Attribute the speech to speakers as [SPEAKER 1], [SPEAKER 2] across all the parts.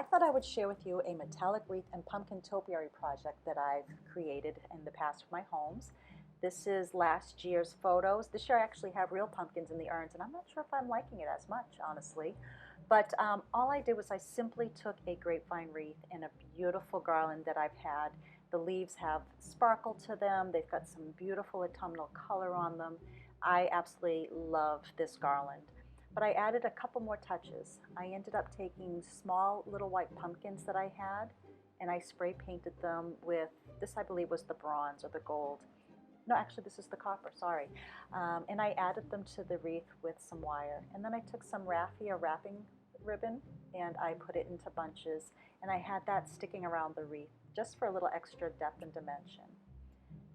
[SPEAKER 1] I thought I would share with you a metallic wreath and pumpkin topiary project that I've created in the past for my homes. This is last year's photos. This year I actually have real pumpkins in the urns, and I'm not sure if I'm liking it as much, honestly. But all I did was I simply took a grapevine wreath and a beautiful garland that I've had. The leaves have sparkle to them. They've got some beautiful autumnal color on them. I absolutely love this garland. But I added a couple more touches. I ended up taking small little white pumpkins that I had, and I spray painted them with, this I believe was the bronze or the gold. No, actually this is the copper, sorry. And I added them to the wreath with some wire. And then I took some raffia wrapping ribbon and I put it into bunches, and I had that sticking around the wreath just for a little extra depth and dimension.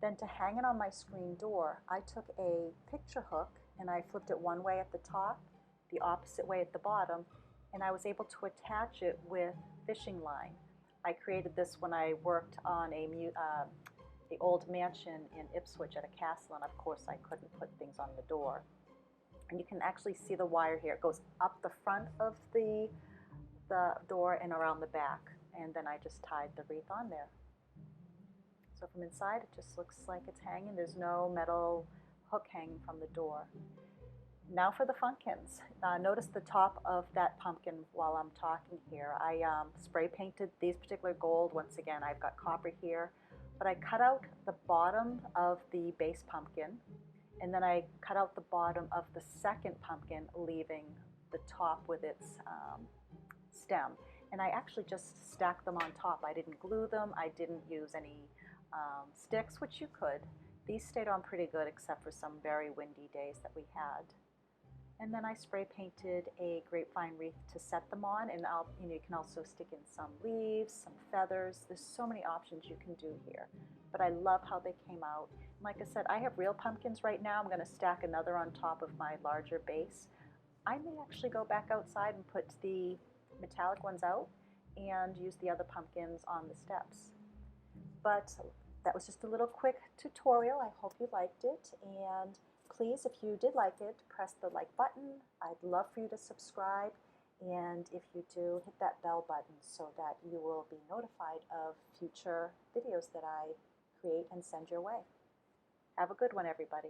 [SPEAKER 1] Then to hang it on my screen door, I took a picture hook and I flipped it one way at the top, the opposite way at the bottom, and I was able to attach it with fishing line. I created this when I worked on the old mansion in Ipswich at a castle, and of course I couldn't put things on the door. And you can actually see the wire here. It goes up the front of the door and around the back, and then I just tied the wreath on there. So from inside it just looks like it's hanging. There's no metal hook hanging from the door. Now for the funkins. Notice the top of that pumpkin while I'm talking here. I spray painted these particular gold. Once again, I've got copper here. But I cut out the bottom of the base pumpkin, and then I cut out the bottom of the second pumpkin, leaving the top with its stem. And I actually just stacked them on top. I didn't glue them. I didn't use any sticks, which you could. These stayed on pretty good except for some very windy days that we had. And then I spray painted a grapevine wreath to set them on, and you can also stick in some leaves, some feathers. There's so many options you can do here, but I love how they came out. Like I said, I have real pumpkins right now. I'm going to stack another on top of my larger base. I may actually go back outside and put the metallic ones out and use the other pumpkins on the steps. But that was just a little quick tutorial. I hope you liked it, and please, if you did like it, press the like button. I'd love for you to subscribe, and if you do, hit that bell button so that you will be notified of future videos that I create and send your way. Have a good one, everybody.